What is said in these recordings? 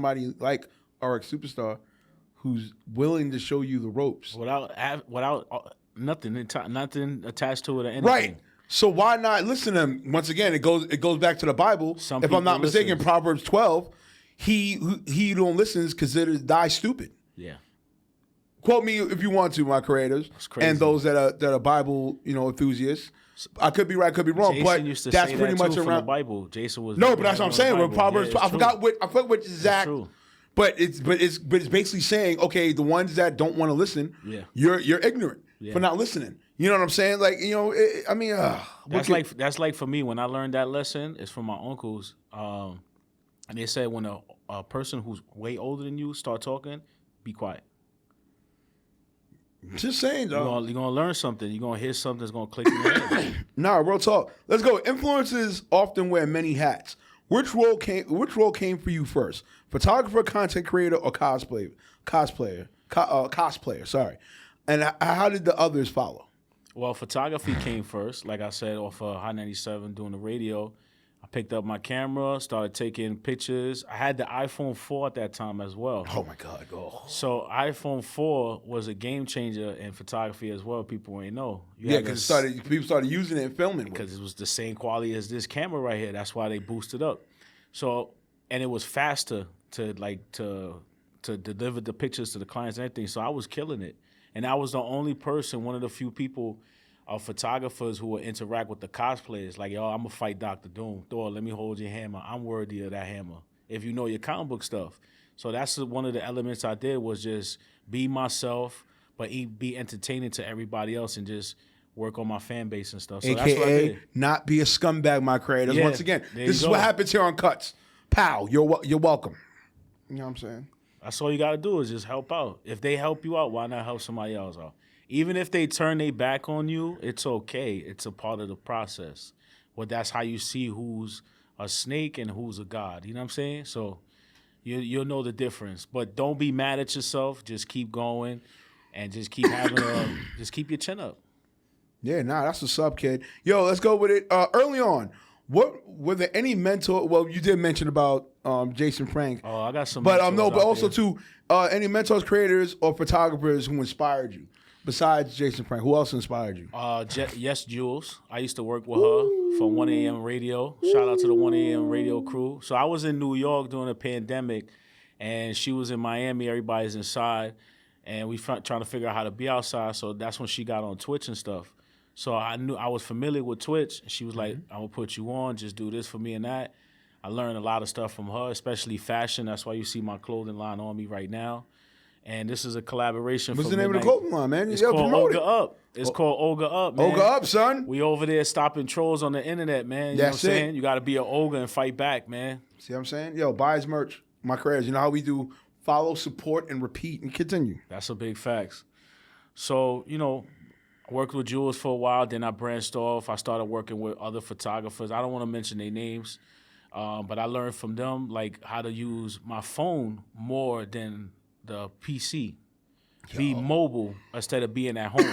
somebody like RX Superstar who's willing to show you the ropes. Without nothing attached to it or anything. Right. So why not listen to him? Once again, it goes back to the Bible. If I'm not mistaken, Proverbs 12, he who don't listen is considered die stupid. Yeah. Quote me if you want to, my creators, and those that are Bible, enthusiasts. I could be right, could be wrong, Jason but used to that's say pretty that much too around from the Bible. Jason was no, but that's what I'm saying. With Proverbs, I forgot which exact. But it's basically saying, okay, the ones that don't want to listen, you're ignorant for not listening. You know what I'm saying? Like, that's like for me when I learned that lesson. It's from my uncles, and they said when a person who's way older than you start talking, be quiet. Just saying, though. You're gonna learn something. You're gonna hear something that's gonna click in your head. Nah, real talk. Let's go. Influencers often wear many hats. Which role came for you first? Photographer, content creator, or cosplayer? Sorry. And how did the others follow? Well, photography came first. Like I said, off Hot 97 doing the radio. I picked up my camera, started taking pictures. I had the iPhone 4 at that time as well. Oh, my God. Oh. So iPhone 4 was a game changer in photography as well. People ain't know. Because people started using it and filming. Because it was the same quality as this camera right here. That's why they boosted up. So, and it was faster to deliver the pictures to the clients and everything. So I was killing it. And I was the only person, one of the few people, photographers who would interact with the cosplayers. Like, yo, I'm going to fight Dr. Doom. Thor, let me hold your hammer. I'm worthy of that hammer. If you know your comic book stuff. So that's one of the elements I did was just be myself, but be entertaining to everybody else and just work on my fan base and stuff. So AKA, that's what I did. Not be a scumbag, my creators. Yeah, once again, this is what happens here on Cuts. Pow, you're welcome. You know what I'm saying? That's all you got to do is just help out. If they help you out, why not help somebody else out? Even if they turn their back on you, it's okay. It's a part of the process. Well, that's how you see who's a snake and who's a god. You know what I'm saying? So you'll know the difference. But don't be mad at yourself. Just keep going and just keep just keep your chin up. Yeah, that's what's up, kid. Yo, let's go with it. Early on, were there any mentor? Well, you did mention about Jason Frank. Oh, I got some. But also too, any mentors, creators, or photographers who inspired you besides Jason Frank. Who else inspired you? Yes, Jules. I used to work with her from 1 a.m. radio. Shout out to the 1 a.m. radio crew. So I was in New York during the pandemic, and she was in Miami. Everybody's inside, and we trying to figure out how to be outside. So that's when she got on Twitch and stuff. So I knew I was familiar with Twitch. She was like, "I'm gonna put you on. Just do this for me and that." I learned a lot of stuff from her, especially fashion. That's why you see my clothing line on me right now. And this is a collaboration. What's the name of the clothing line, man? It's called Olga Up. It's called Olga Up, man. Olga Up, son. We over there stopping trolls on the internet, man. You know what I'm saying? You got to be an Olga and fight back, man. See what I'm saying? Yo, buy his merch. My creators. You know how we do follow, support, and repeat and continue. That's a big facts. So, I worked with Jules for a while. Then I branched off. I started working with other photographers. I don't want to mention their names. But I learned from them, like, how to use my phone more than the PC. Be mobile instead of being at home.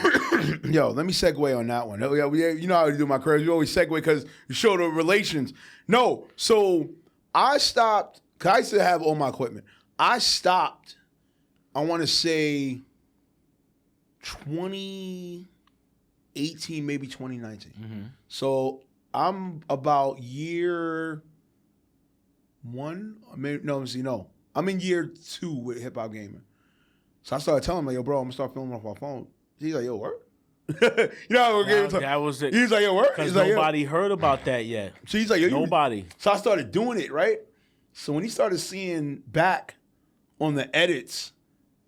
Yo, let me segue on that one. You know how to do my career. You always segue because you show the relations. No, so I stopped, because I used to have all my equipment. I stopped, I want to say 2018, maybe 2019. Mm-hmm. So I'm about year one. I'm in year 2 with Hip Hop Gamer. So I started telling him, like, yo, bro, I'm going to start filming off my phone. He's like, yo, what? You know how that was it. He's like, yo, what? Because nobody heard about that yet. So he's like, yo, nobody. So I started doing it, right? So when he started seeing back on the edits,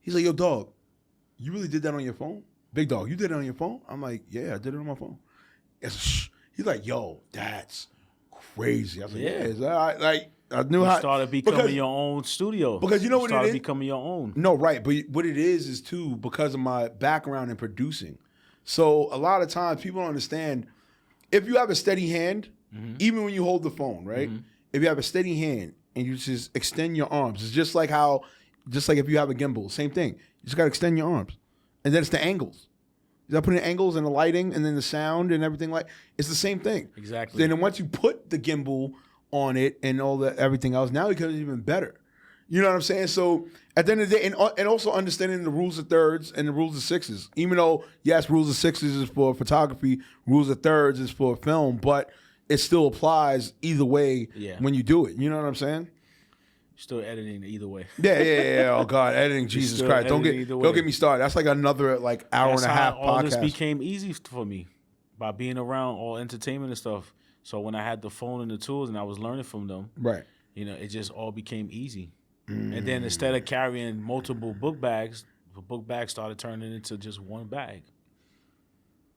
he's like, yo, dog, you really did that on your phone? Big dog, you did it on your phone? I'm like, yeah, I did it on my phone. He's like, yo, that's crazy. I was like, yeah. I knew how. You started becoming your own studio. Because you know what it is? Started becoming your own. No, right. But what it is too, because of my background in producing. So a lot of times people don't understand, if you have a steady hand, even when you hold the phone, right? If you have a steady hand and you just extend your arms, it's just like if you have a gimbal, same thing. You just got to extend your arms. And then it's the angles. You got to put in angles and the lighting and then the sound and everything it's the same thing. Exactly. Then once you put the gimbal on it and everything else, now it becomes even better. You know what I'm saying? So at the end of the day, and also understanding the rules of thirds and the rules of sixes. Even though, yes, rules of sixes is for photography, rules of thirds is for film, but it still applies either way when you do it. You know what I'm saying? Still editing either way. Yeah. Oh God, editing, Jesus Christ! Don't get me started. That's like another like hour and a half podcast. All this became easy for me by being around all entertainment and stuff. So when I had the phone and the tools and I was learning from them, right? You know, it just all became easy. And then instead of carrying multiple book bags, the book bag started turning into just one bag.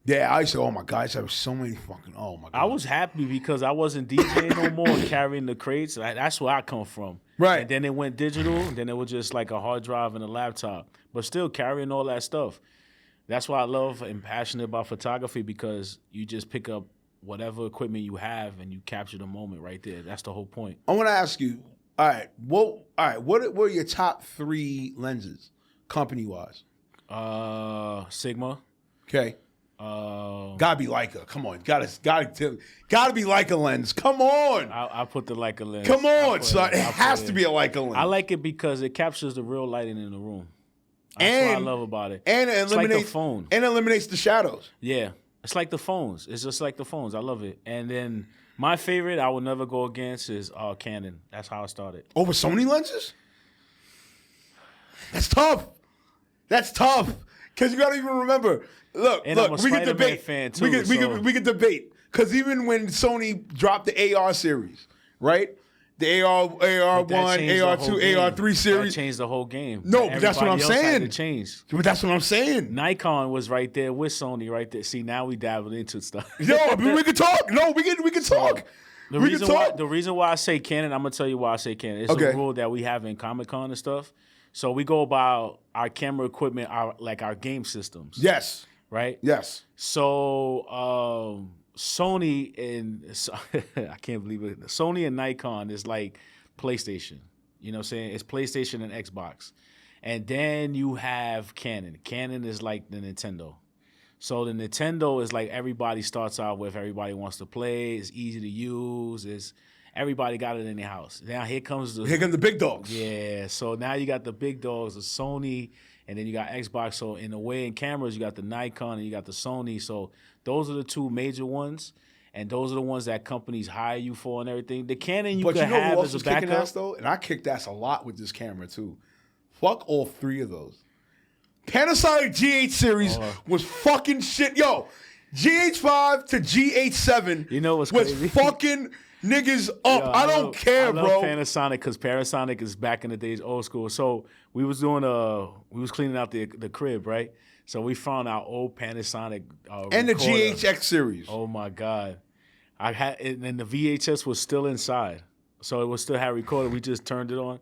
Yeah, I used to, oh my God, I used to have so many fucking, oh my God. I was happy because I wasn't DJing no more and carrying the crates. That's where I come from. Right. And then it went digital, and then it was just like a hard drive and a laptop. But still carrying all that stuff. That's why I love and passionate about photography, because you just pick up whatever equipment you have and you capture the moment right there. That's the whole point. I want to ask you, what were your top 3 lenses, company-wise? Sigma. Okay. Gotta be Leica. Come on, gotta be Leica lens. Come on. I put the Leica lens. Come on, son. It has to be a Leica lens. I like it because it captures the real lighting in the room. That's what I love about it. And it eliminates like the phone. And eliminates the shadows. Yeah, it's like the phones. It's just like the phones. I love it. And then my favorite, I will never go against, is Canon. That's how I started. Over Sony lenses? That's tough. Because you gotta even remember. Look, I'm a we can debate. Fan too, we can debate. Because even when Sony dropped the AR series, right? The AR1, AR2, AR3 series. That changed the whole game. No, but that's what I'm saying. But that's what I'm saying. Nikon was right there with Sony right there. See, now we dabbled into stuff. No, we can talk. No, we can talk. The reason why I say Canon, I'm going to tell you why I say Canon. It's a rule that we have in Comic-Con and stuff. So we go about our camera equipment, our game systems. Yes. Right? Yes. So Sony and I can't believe it. Sony and Nikon is like PlayStation. You know what I'm saying? It's PlayStation and Xbox. And then you have Canon. Canon is like the Nintendo. So the Nintendo is like everybody starts out with, everybody wants to play, it's easy to use, everybody got it in their house. Now here comes the big dogs. Yeah. So now you got the big dogs, the Sony, and then you got Xbox. So in a way, in cameras, you got the Nikon and you got the Sony. So those are the 2 major ones, and those are the ones that companies hire you for and everything. The Canon you could have as a backup. Ass, though? And I kicked ass a lot with this camera too. Fuck all 3 of those. Panasonic G8 series was fucking shit. Yo, GH5 to GH7 you know what's was crazy? Fucking niggas up. Yo, I don't care, bro. I love Panasonic because Panasonic is back in the days old school. So we was cleaning out the crib, right? So we found our old Panasonic and the GHX series. Oh my God, and the VHS was still inside, so it was still had recorder. We just turned it on.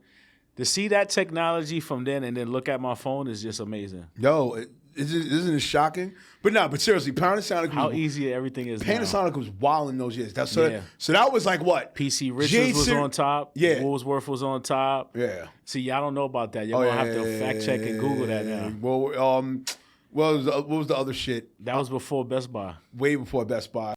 To see that technology from then and then look at my phone is just amazing. Yo, isn't it shocking? But seriously, Panasonic. How easy everything is. Panasonic was wild in those years. So that was like what? PC Richards was on top. Yeah. Woolsworth was on top. Yeah. See, y'all don't know about that. Y'all gonna have to fact check and Google that now. Well, what was the other shit? That was before Best Buy. Way before Best Buy.